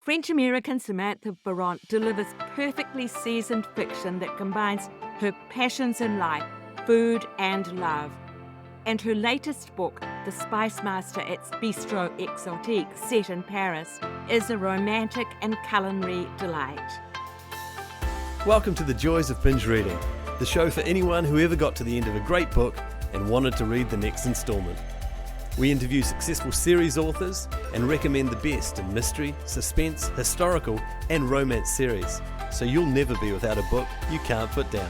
French-American Samantha Vérant delivers perfectly seasoned fiction that combines her passions in life, food and love. And her latest book, The Spice Master at Bistro Exotique, set in Paris, is a romantic and culinary delight. Welcome to the Joys of Binge Reading, the show for anyone who ever got to the end of a great book and wanted to read the next installment. We interview successful series authors and recommend the best in mystery, suspense, historical, and romance series, so you'll never be without a book you can't put down.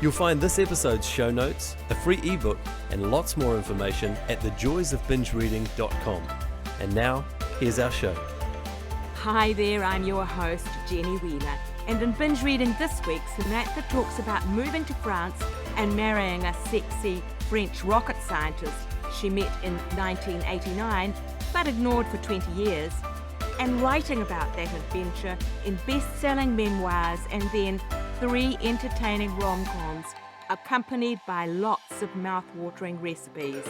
You'll find this episode's show notes, a free ebook, and lots more information at thejoysofbingereading.com. And now, here's our show. Hi there, I'm your host, Jenny Wheeler. And in Binge Reading this week, Samantha talks about moving to France and marrying a sexy French rocket scientist she met in 1989, but ignored for 20 years, and writing about that adventure in best-selling memoirs and then 3 entertaining rom-coms, accompanied by lots of mouth-watering recipes.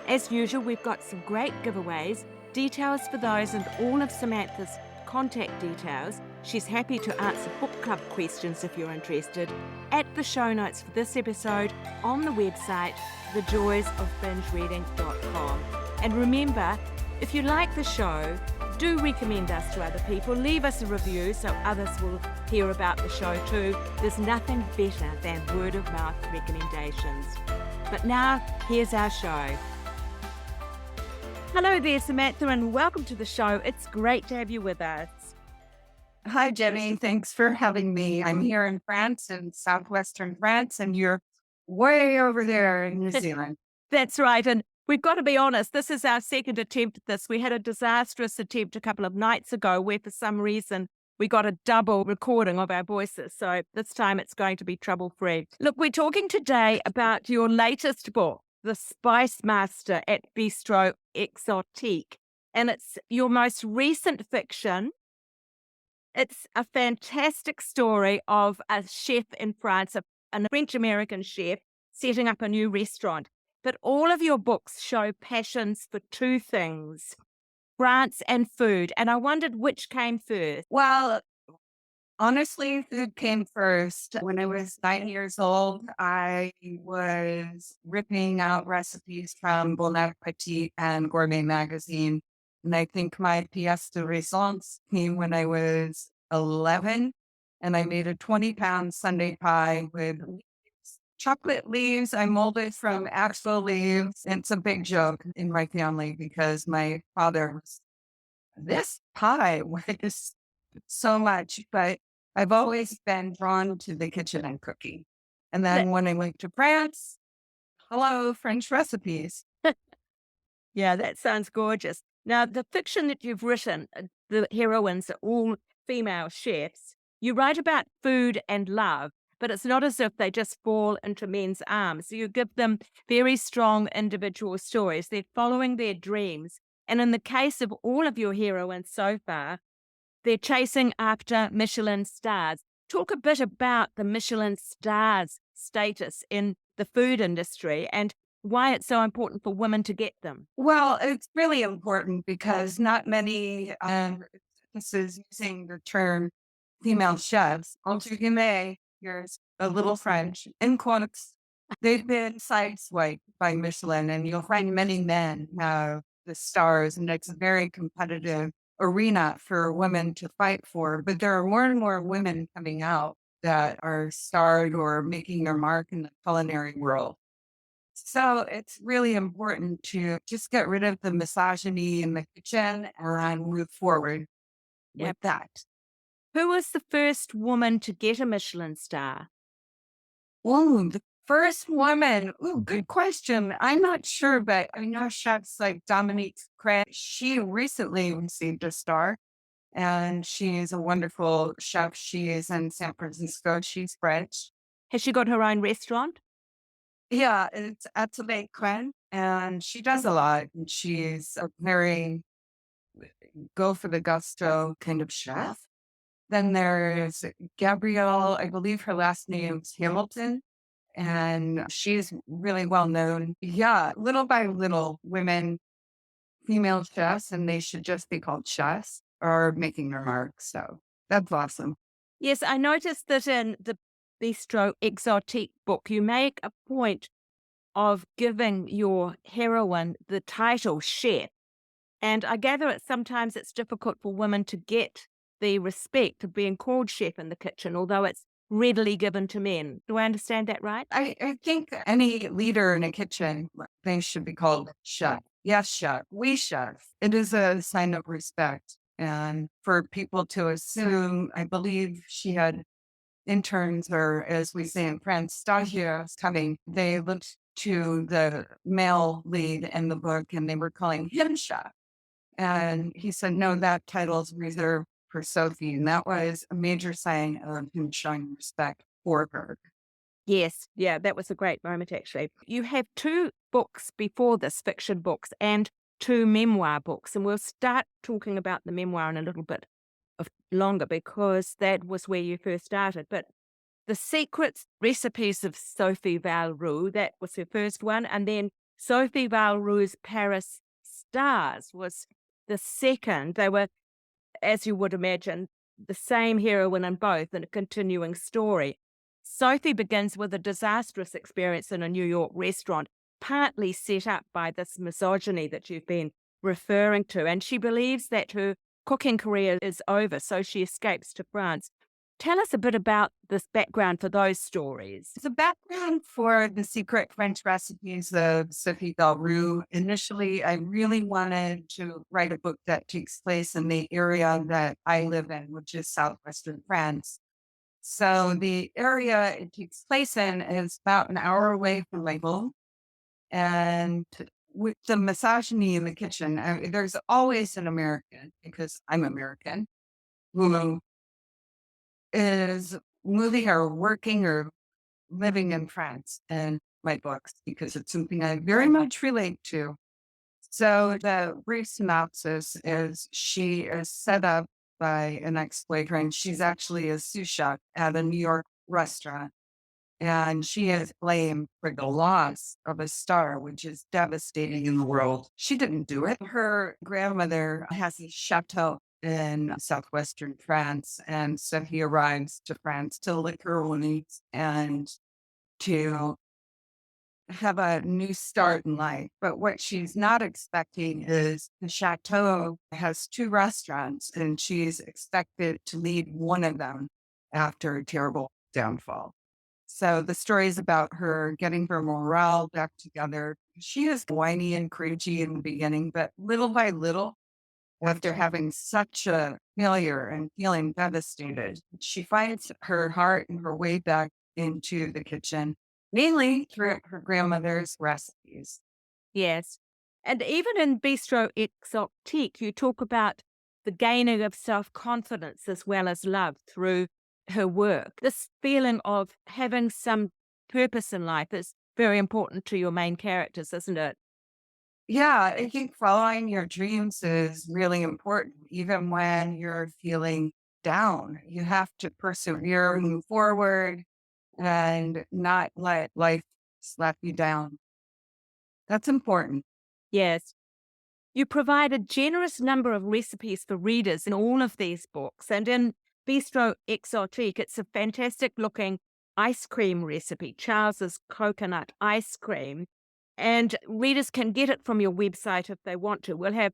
As usual, we've got some great giveaways, details for those and all of Samantha's contact details. She's happy to answer book club questions if you're interested at the show notes for this episode on the website thejoysofbingereading.com. And remember, if you like the show, do recommend us to other people. Leave us a review so others will hear about the show too. There's nothing better than word of mouth recommendations. But now, here's our show. Hello there, Samantha, and welcome to the show. It's great to have you with us. Hi, Jenny. Thanks for having me. I'm here in France, in southwestern France, and you're way over there in New Zealand. That's right. And we've got to be honest, this is our second attempt at this. We had a disastrous attempt a couple of nights ago where for some reason we got a double recording of our voices. So this time it's going to be trouble-free. Look, we're talking today about your latest book, The Spice Master at Bistro Exotique. And it's your most recent fiction. It's a fantastic story of a chef in France, a French-American chef, setting up a new restaurant. But all of your books show passions for 2 things, France and food. And I wondered which came first. Well, honestly, food came first. When I was 9 years old, I was ripping out recipes from Bon Appetit and Gourmet magazine. And I think my pièce de résistance came when I was 11, and I made a 20-pound Sunday pie with chocolate leaves. I molded from actual leaves. It's a big joke in my family because my father was, this pie was so much, but I've always been drawn to the kitchen and cooking. And then when I went to France, hello, French recipes. Yeah, that sounds gorgeous. Now, the fiction that you've written, the heroines are all female chefs. You write about food and love, but it's not as if they just fall into men's arms. You give them very strong individual stories. They're following their dreams. And in the case of all of your heroines so far, they're chasing after Michelin stars. Talk a bit about the Michelin stars status in the food industry and why it's so important for women to get them. Well, it's really important because not many, this is using the term female chefs, entre guillemets, here's a little French, in quotes, they've been sideswiped by Michelin, and you'll find many men have the stars, and it's a very competitive arena for women to fight for. But there are more and more women coming out that are starred or making their mark in the culinary world. So it's really important to just get rid of the misogyny in the kitchen and move forward with that. Who was the first woman to get a Michelin star? Oh, the first woman. Oh, good question. I'm not sure, but I know chefs like Dominique Craig. She recently received a star, and she is a wonderful chef. She is in San Francisco. She's French. Has she got her own restaurant? Yeah, it's Atelier Quen, and she does a lot. And she's a very go for the gusto kind of chef. Then there's Gabrielle, I believe her last name's Hamilton, and she's really well known. Yeah, little by little, women, female chefs, and they should just be called chefs, are making their mark. So that's awesome. Yes, I noticed that in the Bistro Exotique book, you make a point of giving your heroine the title chef. And I gather sometimes it's difficult for women to get the respect of being called chef in the kitchen, although it's readily given to men. Do I understand that right? I think any leader in a kitchen, they should be called chef. Yes, chef. We chef. It is a sign of respect. And for people to assume, I believe she had interns, or as we say in France, stagiaires coming. They looked to the male lead in the book and they were calling him chef. And he said, no, that title's reserved for Sophie. And that was a major sign of him showing respect for her. Yes, yeah, that was a great moment, actually. You have two books before this, fiction books, and two memoir books. And we'll start talking about the memoir in a little bit of longer because that was where you first started. But The Secret Recipes of Sophie Valroux, that was her first one. And then Sophie Valroux's Paris Stars was the second. They were, as you would imagine, the same heroine in both and a continuing story. Sophie begins with a disastrous experience in a New York restaurant, partly set up by this misogyny that you've been referring to. And she believes that her cooking career is over, so she escapes to France. Tell us a bit about this background for those stories. The background for The Secret French Recipes of Sophie Valroux, initially, I really wanted to write a book that takes place in the area that I live in, which is southwestern France. So the area it takes place in is about an hour away from my home. And with the misogyny in the kitchen, there's always an American, because I'm American, who is moving or working or living in France in my books, because it's something I very much relate to. So the brief synopsis is she is set up by an ex-boyfriend. She's actually a sous chef at a New York restaurant. And she is blamed for the loss of a star, which is devastating in the world. She didn't do it. Her grandmother has a chateau in southwestern France. And so he arrives to France to lick her wounds and to have a new start in life. But what she's not expecting is the chateau has two restaurants and she's expected to lead one of them after a terrible downfall. So the story is about her getting her morale back together. She is whiny and cringy in the beginning, but little by little, after having such a failure and feeling devastated, she finds her heart and her way back into the kitchen, mainly through her grandmother's recipes. Yes. And even in Bistro Exotique, you talk about the gaining of self-confidence as well as love through her work. This feeling of having some purpose in life is very important to your main characters, isn't it? Yeah, I think following your dreams is really important, even when you're feeling down. You have to persevere, move forward, and not let life slap you down. That's important. Yes. You provide a generous number of recipes for readers in all of these books. And in Bistro Exotique, it's a fantastic looking ice cream recipe, Charles's coconut ice cream. And readers can get it from your website if they want to. We'll have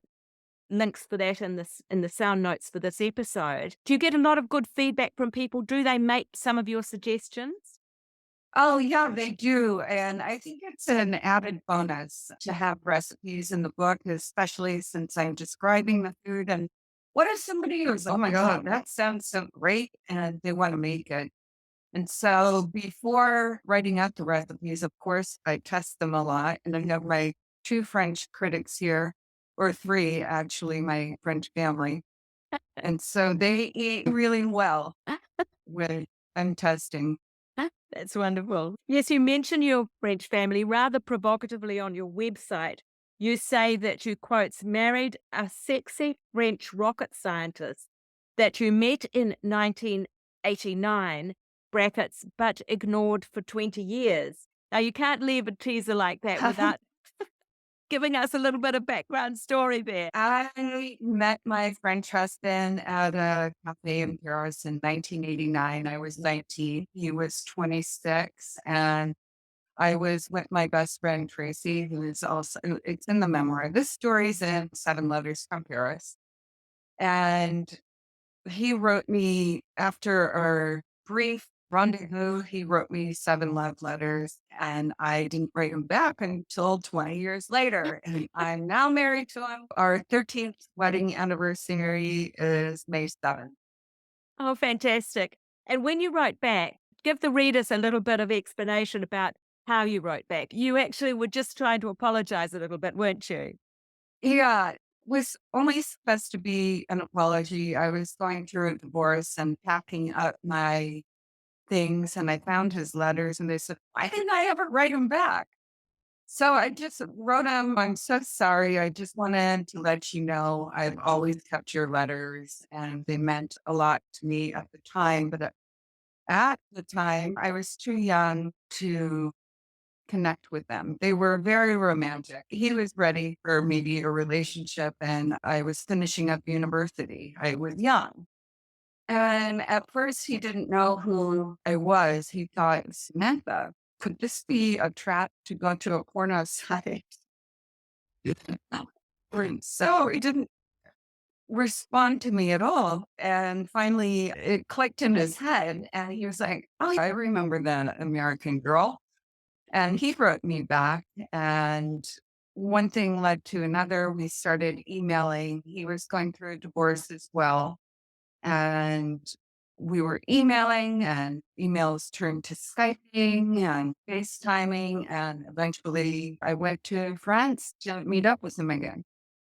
links for that in the sound notes for this episode. Do you get a lot of good feedback from people? Do they make some of your suggestions? Oh, yeah, they do. And I think it's an added bonus to have recipes in the book, especially since I'm describing the food. And what if somebody goes, oh my God, that sounds so great, and they want to make it? And so before writing out the recipes, of course, I test them a lot. And I have my two French critics here, or three, actually, my French family. And so they eat really well when I'm testing. That's wonderful. Yes, you mention your French family rather provocatively on your website. You say that you, quotes, married a sexy French rocket scientist that you met in 1989, brackets, but ignored for 20 years. Now, you can't leave a teaser like that without giving us a little bit of background story there. I met my French husband at a cafe in Paris in 1989. I was 19. He was 26. And I was with my best friend, Tracy, who is also, it's in the memoir. This story's in 7 Letters from Paris. And he wrote me after our brief rendezvous, he wrote me 7 love letters, and I didn't write him back until 20 years later. And I'm now married to him. Our 13th wedding anniversary is May 7th. Oh, fantastic. And when you wrote back, give the readers a little bit of explanation about how you wrote back. You actually were just trying to apologize a little bit, weren't you? Yeah, it was only supposed to be an apology. I was going through a divorce and packing up my things, and I found his letters, and they said, "Why didn't I ever write him back?" So I just wrote him, "I'm so sorry. I just wanted to let you know I've always kept your letters, and they meant a lot to me at the time. But at the time, I was too young to connect with them. They were very romantic. He was ready for maybe a relationship, and I was finishing up university. I was young. And at first, he didn't know who I was. He thought, Samantha, could this be a trap to go to a porno site?" So he didn't respond to me at all. And finally, it clicked in his head. And he was like, "Oh, I remember that American Girl." And he wrote me back. And one thing led to another. We started emailing. He was going through a divorce as well. And we were emailing, and emails turned to Skyping and FaceTiming. And eventually I went to France to meet up with him again.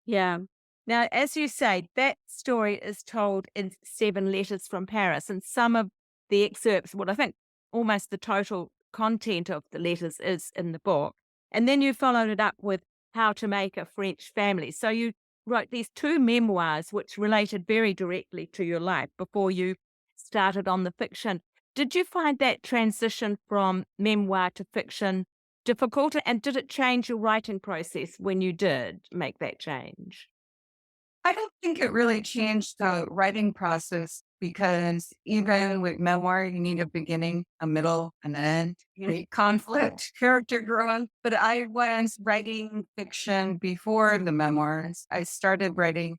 Yeah. Now, as you say, that story is told in 7 Letters from Paris, and some of the excerpts, well, I think almost the total content of the letters is in the book. And then you followed it up with How to Make a French Family. So you wrote these 2 memoirs which related very directly to your life before you started on the fiction. Did you find that transition from memoir to fiction difficult? And did it change your writing process when you did make that change? I don't think it really changed the writing process, because even with memoir, you need a beginning, a middle, an end. You need conflict, character growth. But I was writing fiction before the memoirs. I started writing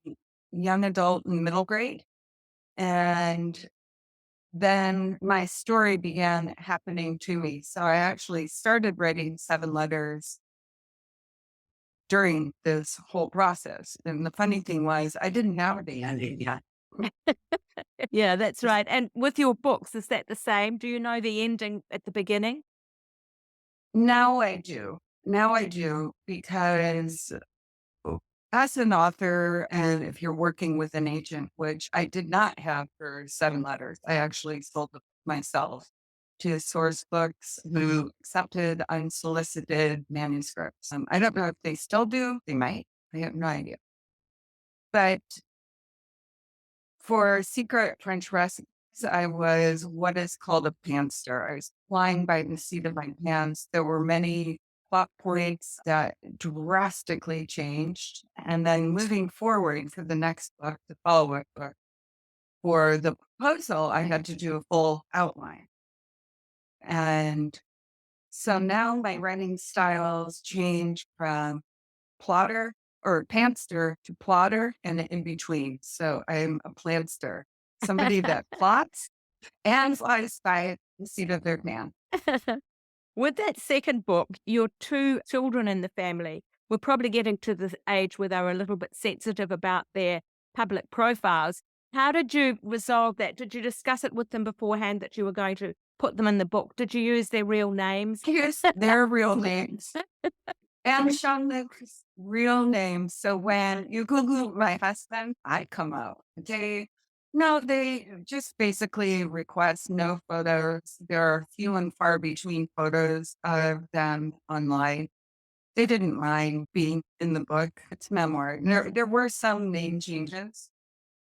young adult and middle grade. And then my story began happening to me. So I actually started writing 7 letters during this whole process. And the funny thing was, I didn't have the ending yet. Yeah, that's right. And with your books, is that the same? Do you know the ending at the beginning? Now I do. Now I do, because as an author, and if you're working with an agent, which I did not have for 7 letters, I actually sold them myself to source books who accepted unsolicited manuscripts. I don't know if they still do. They might. I have no idea. But for secret French recipes, I was what is called a pantser. I was flying by the seat of my pants. There were many plot points that drastically changed. And then moving forward for the next book, the follow-up book, for the proposal, I had to do a full outline. And so now my writing styles change from plotter or pantster to plotter and in between. So I'm a plantster, somebody that plots and flies by the seat of their pants. With that second book, your 2 children in the family were probably getting to the age where they were a little bit sensitive about their public profiles. How did you resolve that? Did you discuss it with them beforehand that you were going to put them in the book? Did you use their real names? Here's their real names and Jean-Luc's real name. So when you Google my husband, I come out. They just basically request no photos. There are few and far between photos of them online. They didn't mind being in the book. It's memoir. There were some name changes.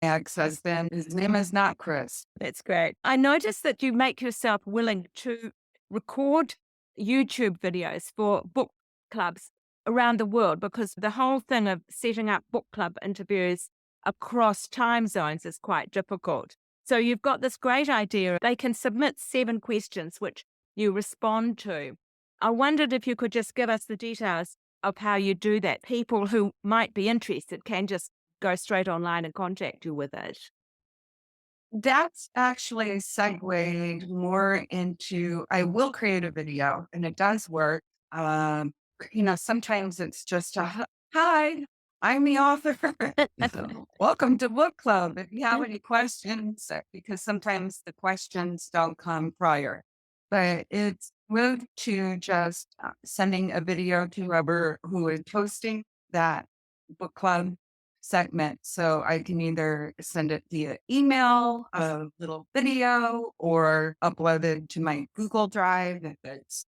My ex-husband, his name is not Chris. That's great. I noticed that you make yourself willing to record YouTube videos for book clubs around the world, because the whole thing of setting up book club interviews across time zones is quite difficult. So you've got this great idea. They can submit 7 questions, which you respond to. I wondered if you could just give us the details of how you do that. People who might be interested can just go straight online and contact you with it. That's actually segued more into I will create a video and it does work. Um, sometimes it's just hi, I'm the author. So, welcome to book club. If you have any questions, because sometimes the questions don't come prior, but it's moved to just sending a video to whoever who is hosting that book club segment. So I can either send it via email, a little video, or upload it to my Google Drive if it's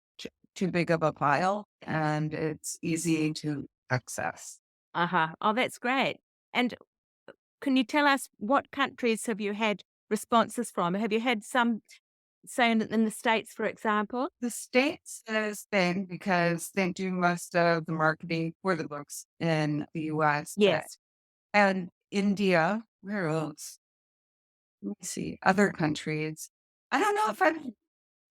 too big of a file and it's easy to access. Uh-huh. Oh, that's great. And can you tell us what countries have you had responses from? Have you had some, say, in the States, for example? The States is big because they do most of the marketing for the books in the US. Yes. And India, where else? Let me see, other countries. I don't know if I've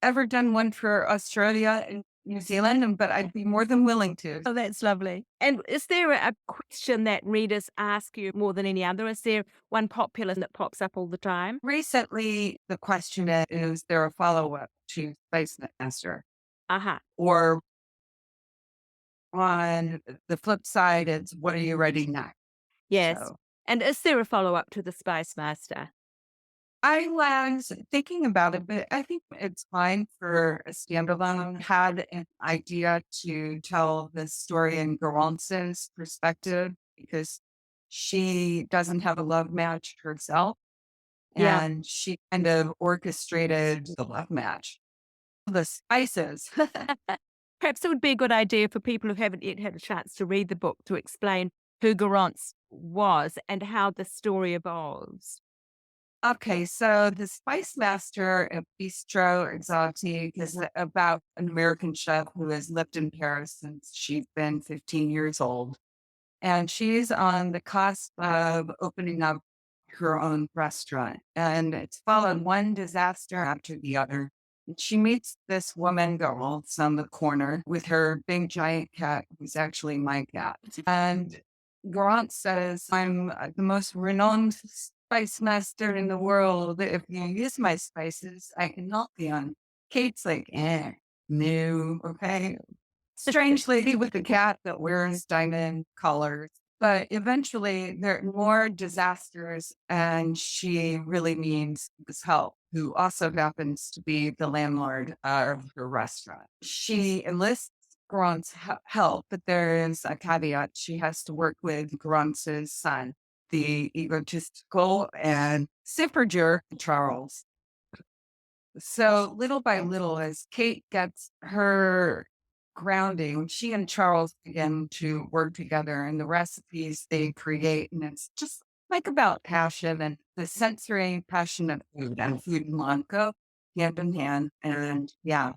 ever done one for Australia and New Zealand, but I'd be more than willing to. Oh, that's lovely. And is there a question that readers ask you more than any other? Is there one popular that pops up all the time? Recently, the question is there a follow up to Spice Master? Uh-huh. Or on the flip side, it's what are you ready next? Yes. So And is there a follow-up to the Spice Master? I was thinking about it, but I think it's fine for a standalone. Had an idea to tell the story in Garonce's perspective because she doesn't have a love match herself. Yeah. And she kind of orchestrated the love match. The spices. Perhaps it would be a good idea for people who haven't yet had a chance to read the book to explain who Garance was and how the story evolves. Okay, so the Spice Master at Bistro Exotique is about an American chef who has lived in Paris since she's been 15 years old. And she's on the cusp of opening up her own restaurant. And it's followed one disaster after the other. And she meets this woman girl on the corner with her big giant cat, who's actually my cat. And Grant says, I'm the most renowned spice master in the world. If you use my spices, I can help you. And Kate's like, no, okay. Strange lady with a cat that wears diamond colors. But eventually there are more disasters, and she really needs this help, who also happens to be the landlord of her restaurant. She enlists Grant's help, but there is a caveat. She has to work with Grant's son, the egotistical and sipperger Charles. So little by little, as Kate gets her grounding, she and Charles begin to work together and the recipes they create. And it's just like about passion and the sensory passion of food and food and wine go hand in hand. And yeah,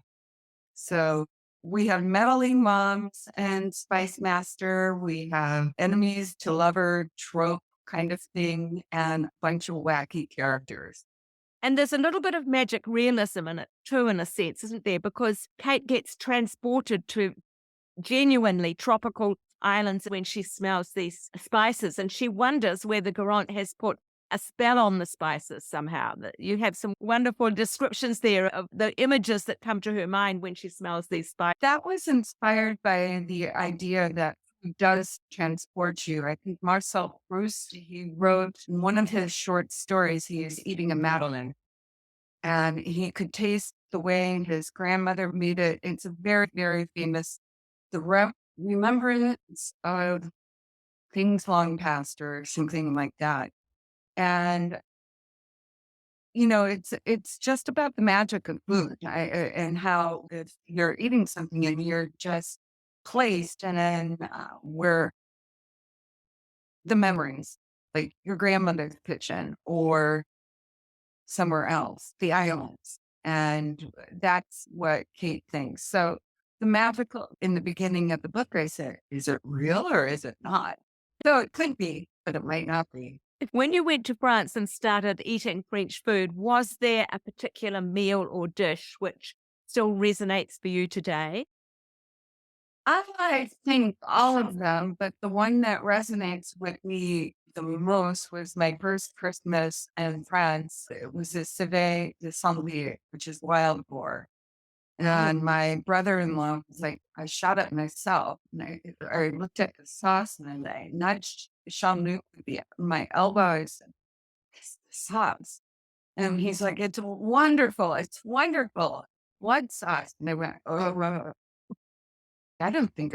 so we have meddling moms and Spice Master. We have enemies to lover trope kind of thing and a bunch of wacky characters. And there's a little bit of magic realism in it too, in a sense, isn't there? Because Kate gets transported to genuinely tropical islands when she smells these spices, and she wonders whether Garant has put a spell on the spices somehow. That you have some wonderful descriptions there of the images that come to her mind when she smells these spices. That was inspired by the idea that food does transport you. I think Marcel Proust, he wrote in one of his short stories, he is eating a Madeleine and he could taste the way his grandmother made it. It's a very, very famous, remembrance of things long past or something like that. And it's just about the magic of food and how if you're eating something and you're just placed and then where the memories, like your grandmother's kitchen or somewhere else, the islands. And that's what Kate thinks. So the magical in the beginning of the book, I said, is it real or is it not? So it could be, but it might not be. When you went to France and started eating French food, was there a particular meal or dish which still resonates for you today? I think all of them, but the one that resonates with me the most was my first Christmas in France. It was a civet de sanglier, which is wild boar. And my brother-in-law was like, I shot it myself. And I looked at the sauce and then I nudged Jean-Luc with my elbow. I said, it's the sauce. And he's like, it's wonderful. It's wonderful. What sauce? And I went, oh, I don't think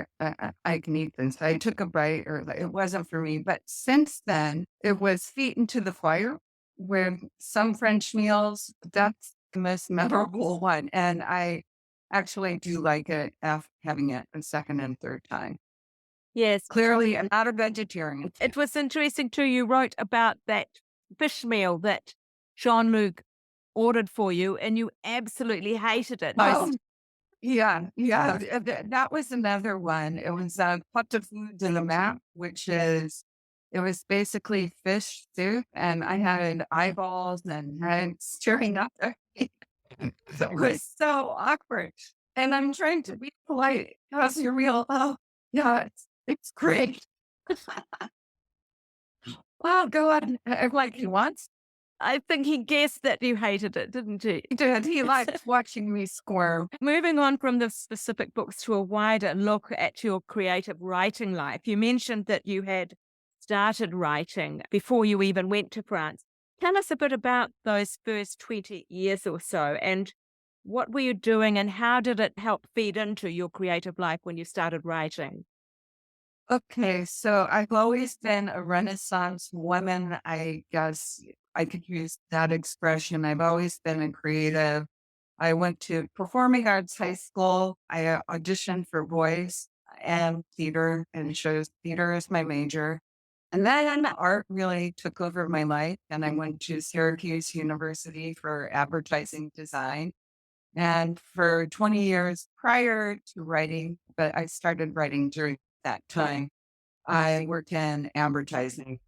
I can eat this. I took a bite or it wasn't for me. But since then, it was feet into the fire with some French meals. That's the most memorable one. And I actually do like it after having it a second and third time. Yes. Clearly, I'm not a vegetarian. It was interesting too. You wrote about that fish meal that Jean-Luc ordered for you and you absolutely hated it. Oh, yeah. That was another one. It was pot de food de la mer, which is, it was basically fish soup, and I had eyeballs and heads staring up there. It was so awkward. And I'm trying to be polite. How's your meal? Oh, yeah, it's great. Wow, go on. Like he wants. I think he guessed that you hated it, didn't he? He did. He liked watching me squirm. Moving on from the specific books to a wider look at your creative writing life, you mentioned that you had started writing before you even went to France. Tell us a bit about those first 20 years or so, and what were you doing and how did it help feed into your creative life when you started writing? Okay, so I've always been a Renaissance woman. I guess I could use that expression. I've always been a creative. I went to performing arts high school. I auditioned for voice and theater and shows. Theater is my major. And then art really took over my life. And I went to Syracuse University for advertising design. And for 20 years prior to writing, but I started writing during that time, I worked in advertising.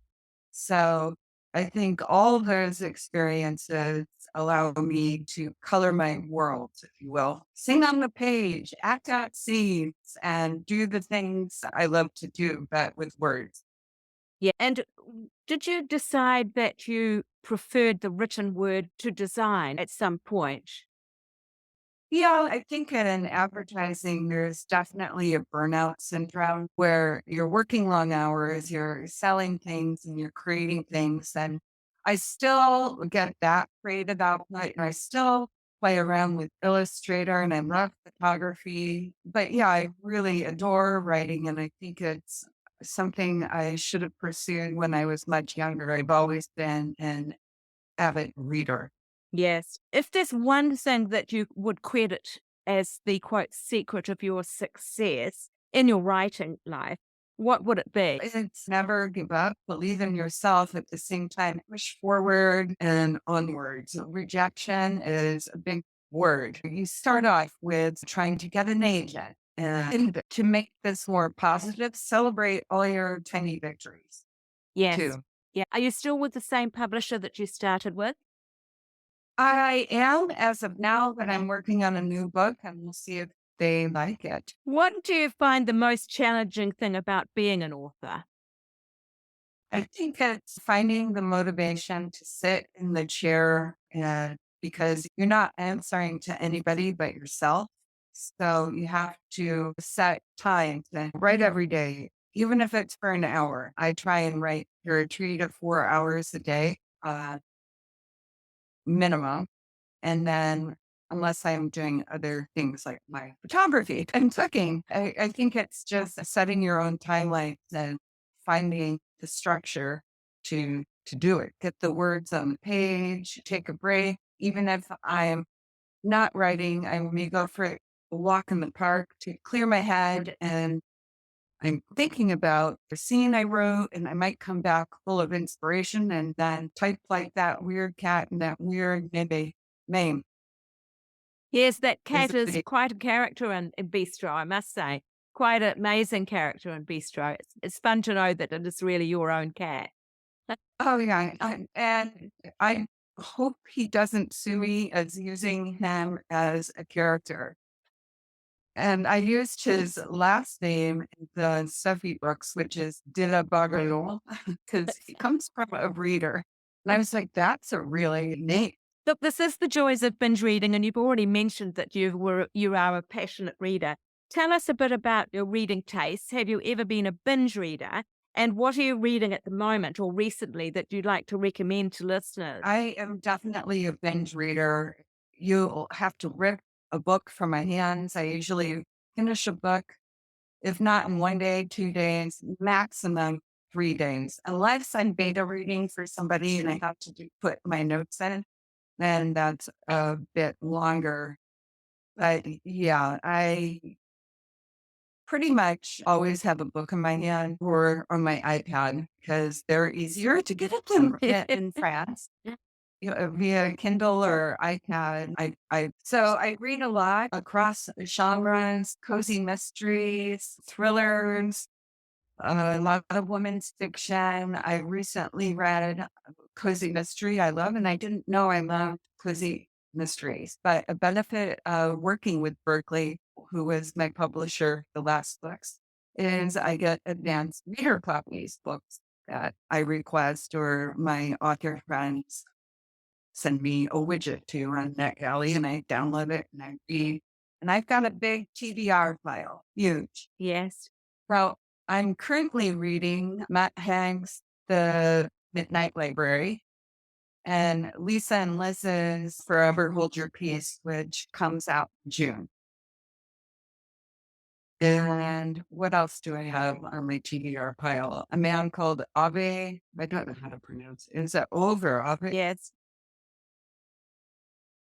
So I think all those experiences allow me to color my world, if you will, sing on the page, act out scenes, and do the things I love to do, but with words. Yeah. And did you decide that you preferred the written word to design at some point? Yeah, I think in advertising, there's definitely a burnout syndrome where you're working long hours, you're selling things and you're creating things. And I still get that creative outlet and I still play around with Illustrator and I love photography. But yeah, I really adore writing and I think it's something I should have pursued when I was much younger. I've always been an avid reader. Yes. If there's one thing that you would credit as the quote secret of your success in your writing life, what would it be? It's never give up, believe in yourself at the same time, push forward and onward. So rejection is a big word. You start off with trying to get an agent and to make this more positive, celebrate all your tiny victories Yes. too. Yeah. Are you still with the same publisher that you started with? I am as of now, but I'm working on a new book and we'll see if they like it. What do you find the most challenging thing about being an author? I think it's finding the motivation to sit in the chair and because you're not answering to anybody but yourself. So you have to set time to write every day, even if it's for an hour. I try and write for 3 to 4 hours a day, minimum. And then unless I'm doing other things like my photography and cooking, I think it's just setting your own timeline and finding the structure to do it. Get the words on the page, take a break. Even if I'm not writing, I may go for a walk in the park to clear my head and I'm thinking about the scene I wrote and I might come back full of inspiration and then type like that weird cat and that weird maybe name. Yes, that Is cat is the- quite a character in Bistro, I must say. Quite an amazing character in Bistro. It's fun to know that it is really your own cat. Oh yeah, and I hope he doesn't sue me as using him as a character. And I used his last name in the Sophie books, which is de la Bargelon, because he comes from a breeder. And I was like, that's a really name. Look, this is the joys of binge reading, and you've already mentioned that you are a passionate reader. Tell us a bit about your reading tastes. Have you ever been a binge reader? And what are you reading at the moment or recently that you'd like to recommend to listeners? I am definitely a binge reader. You'll have to rip a book from my hands. I usually finish a book, if not in 1 day, 2 days, maximum 3 days. Unless I'm beta reading for somebody and I have to put my notes in, then that's a bit longer. But yeah, I pretty much always have a book in my hand or on my iPad because they're easier to get it in France. Via Kindle or iPad. So I read a lot across genres, cozy mysteries, thrillers, a lot of women's fiction. I recently read a cozy mystery I love, and I didn't know I loved cozy mysteries. But a benefit of working with Berkeley, who was my publisher, the last books, is I get advanced reader copies books that I request or my author friends send me a widget to on NetGalley, and I download it and I read. And I've got a big TBR file, huge. Yes. So I'm currently reading Matt Haig's The Midnight Library and Lisa and Liz's Forever Hold Your Peace, which comes out in June. And what else do I have on my TBR pile? A man called Ave. I don't know how to pronounce it. Is it over? Ave? Yes.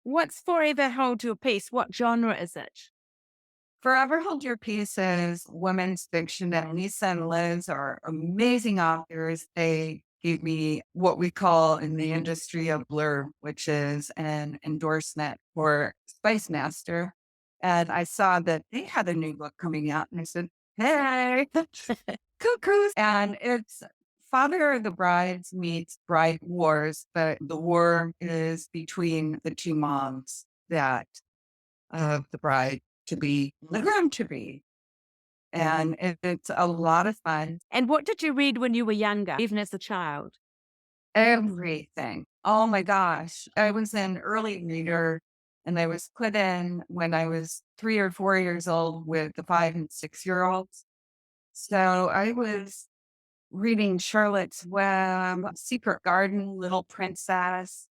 What's Forever Hold Your Peace? What genre is it? Forever Hold Your Peace is women's fiction, and Lisa and Liz are amazing authors. They gave me what we call in the industry a blurb, which is an endorsement for Spice Master. And I saw that they had a new book coming out, and I said, hey, cuckoos. And it's Father of the Brides meets Bride Wars, but the war is between the two moms that of the bride to be, the groom to be. And it's a lot of fun. And what did you read when you were younger, even as a child? Everything. Oh my gosh. I was an early reader and I was put in when I was 3 or 4 years old with the 5 and 6 year olds. So I was reading Charlotte's Web, Secret Garden, Little Princess,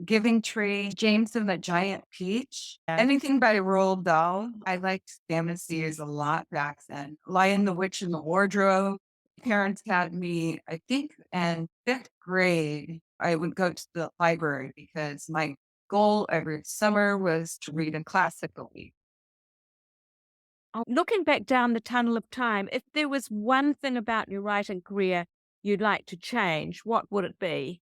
Giving Tree, James and the Giant Peach, anything by Roald Dahl. I liked fantasies a lot back then. Lion, the Witch, and the Wardrobe. Parents had me, I think, in fifth grade. I would go to the library because my goal every summer was to read a classical week. Looking back down the tunnel of time, if there was one thing about your writing career you'd like to change, what would it be?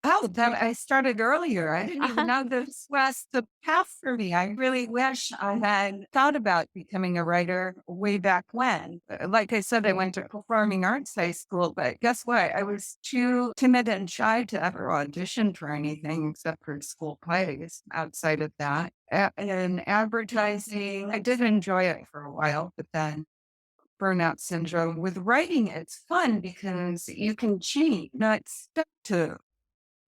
Oh, that I started earlier. I didn't even know this was the path for me. I really wish I had thought about becoming a writer way back when. Like I said, I went to performing arts high school, but guess what? I was too timid and shy to ever audition for anything except for school plays outside of that. And advertising, I did enjoy it for a while, but then burnout syndrome. With writing, it's fun because you can cheat, not stuck to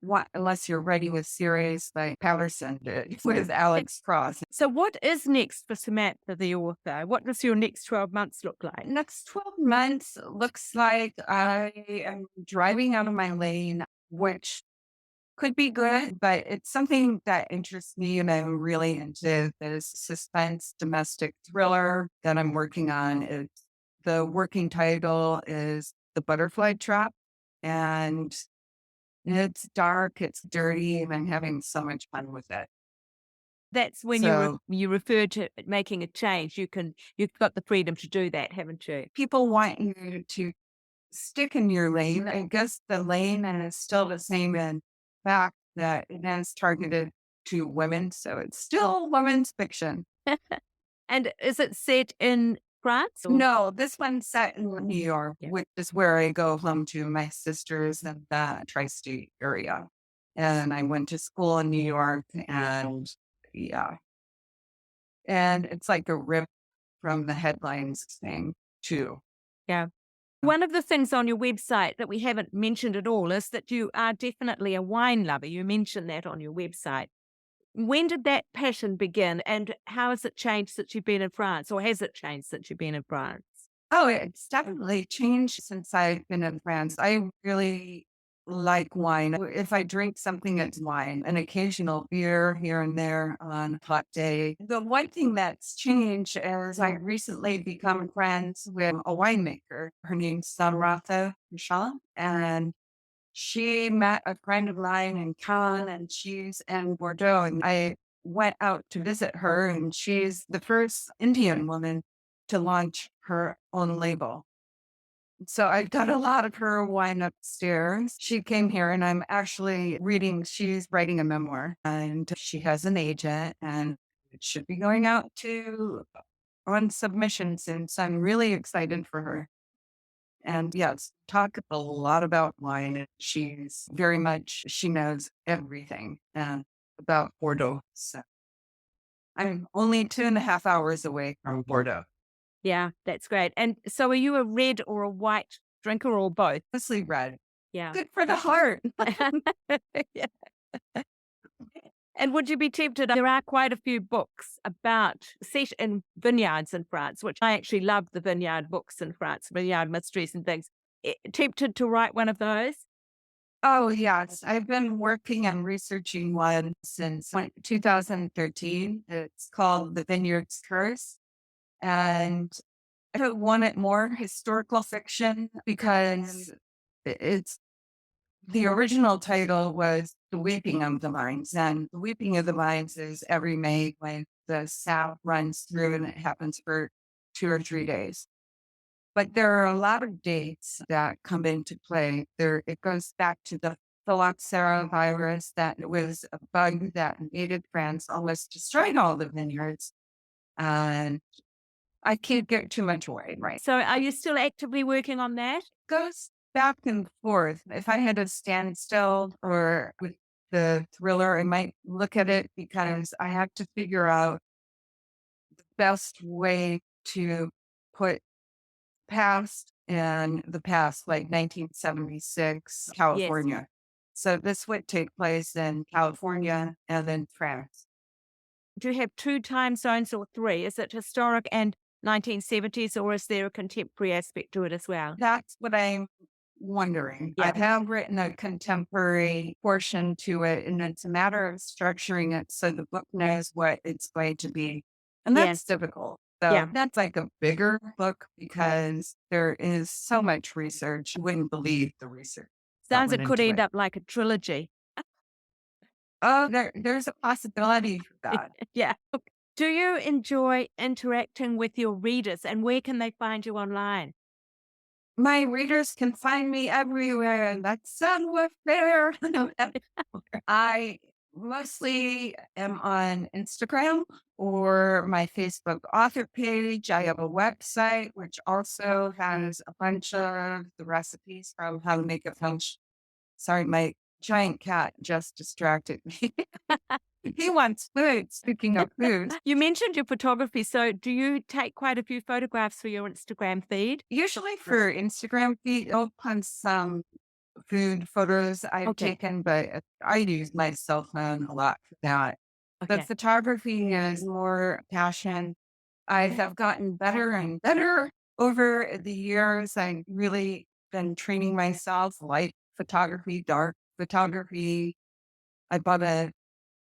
what, unless you're writing a series like Patterson did with Alex Cross. So what is next for Samantha, the author? What does your next 12 months look like? Next 12 months looks like I am driving out of my lane, which could be good, but it's something that interests me and I'm really into this suspense domestic thriller that I'm working on. The working title is The Butterfly Trap, and it's dark, it's dirty, and I'm having so much fun with it. That's when you refer to making a change. You've got the freedom to do that, haven't you? People want you to stick in your lane. I guess the lane is still the same in fact that it has targeted two women. So it's still women's fiction. And is it set in France? Or? No, this one's set in New York, which is where I go home to my sisters in the tri-state area. And I went to school in New York, and yeah. And it's like a rip from the headlines thing too. Yeah. One of the things on your website that we haven't mentioned at all is that you are definitely a wine lover. You mentioned that on your website. When did that passion begin, and how has it changed since you've been in France, or has it changed since you've been in France? Oh, it's definitely changed since I've been in France. I really like wine. If I drink something, it's wine, an occasional beer here and there on a hot day. The one thing that's changed is I recently become friends with a winemaker. Her name's Samantha Vérant, and she met a friend of mine in Cannes, and she's in Bordeaux. And I went out to visit her, and she's the first Indian woman to launch her own label. So I've got a lot of her wine upstairs. She came here, and I'm actually reading, she's writing a memoir, and she has an agent, and it should be going out on submission soon. So I'm really excited for her. And yes, talk a lot about wine. She's very much, she knows everything about Bordeaux. So I'm only 2.5 hours away from Bordeaux. Yeah, that's great. And so are you a red or a white drinker, or both? Mostly red. Yeah. Good for the heart. Yeah. And would you be tempted? There are quite a few books about set in vineyards in France, which I actually love, the vineyard books in France, vineyard mysteries and things. Tempted to write one of those? Oh, yes. I've been working and researching one since 2013. It's called The Vineyard's Curse. And I wanted more historical fiction because it's the original title was The Weeping of the Vines. And The Weeping of the Vines is every May when the sap runs through, and it happens for 2 or 3 days. But there are a lot of dates that come into play. It goes back to the phylloxera virus, that was a bug that invaded France, almost destroyed all the vineyards. And I can't get too much away, right? So are you still actively working on that? Goes back and forth. If I had a standstill or with the thriller, I might look at it because I have to figure out the best way to put past in the past, like 1976, California. Yes. So this would take place in California and then France. Do you have 2 time zones or 3? Is it historic and 1970s, or is there a contemporary aspect to it as well? That's what I'm wondering. Yeah. I have written a contemporary portion to it, and it's a matter of structuring it so the book knows what it's going to be. And that's Yes. difficult. So Yeah. that's like a bigger book because there is so much research. You wouldn't believe the research. Sounds went it could into end up like a trilogy. Oh, there's a possibility for that. Yeah. Do you enjoy interacting with your readers, and where can they find you online? My readers can find me everywhere, and that's somewhat fair. I mostly am on Instagram or my Facebook author page. I have a website which also has a bunch of the recipes from how to make a punch. Sorry, my giant cat just distracted me. He wants food. Speaking of food, You mentioned your photography. So do you take quite a few photographs for your Instagram feed? usually for Instagram feed, I'll post some food photos I've Okay. taken, but I use my cell phone a lot for that. The Okay. photography is more passion. I have gotten better and better over the years. I've really been training myself, light photography, dark photography. I bought a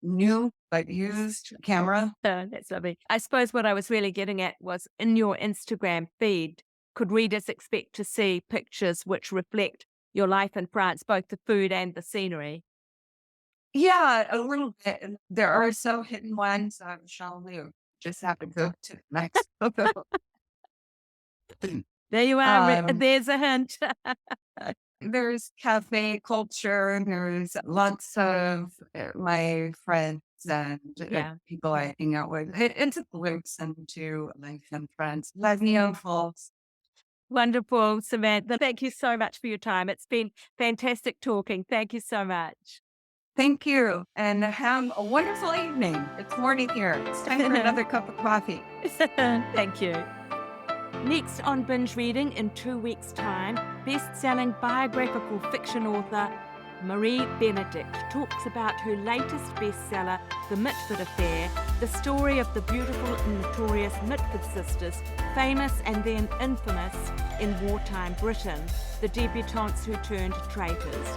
new but used camera. That's lovely. I suppose what I was really getting at was, in your Instagram feed, could readers expect to see pictures which reflect your life in France, both the food and the scenery? Yeah, a little bit. And there are some hidden ones. I'm showing you. Just have to go to the next photo. There you are. Um, There's a hint. there's cafe culture. There's lots of my friends and Yeah. people I hang out with. It's a glimpse into life and friends. Let me unfold. Wonderful, Samantha. Thank you so much for your time. It's been fantastic talking. Thank you so much. Thank you, and have a wonderful evening. It's morning here. It's time for another cup of coffee. Thank you. Next on Binge Reading in 2 weeks' time, best-selling biographical fiction author Marie Benedict talks about her latest bestseller, The Mitford Affair, the story of the beautiful and notorious Mitford sisters, famous and then infamous in wartime Britain, the debutantes who turned traitors.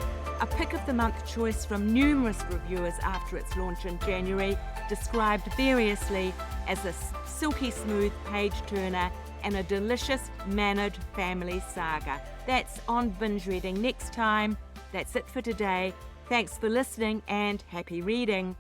A pick of the month choice from numerous reviewers after its launch in January, described variously as a silky smooth page-turner and a delicious mannered family saga. That's on Binge Reading next time. That's it for today. Thanks for listening and happy reading.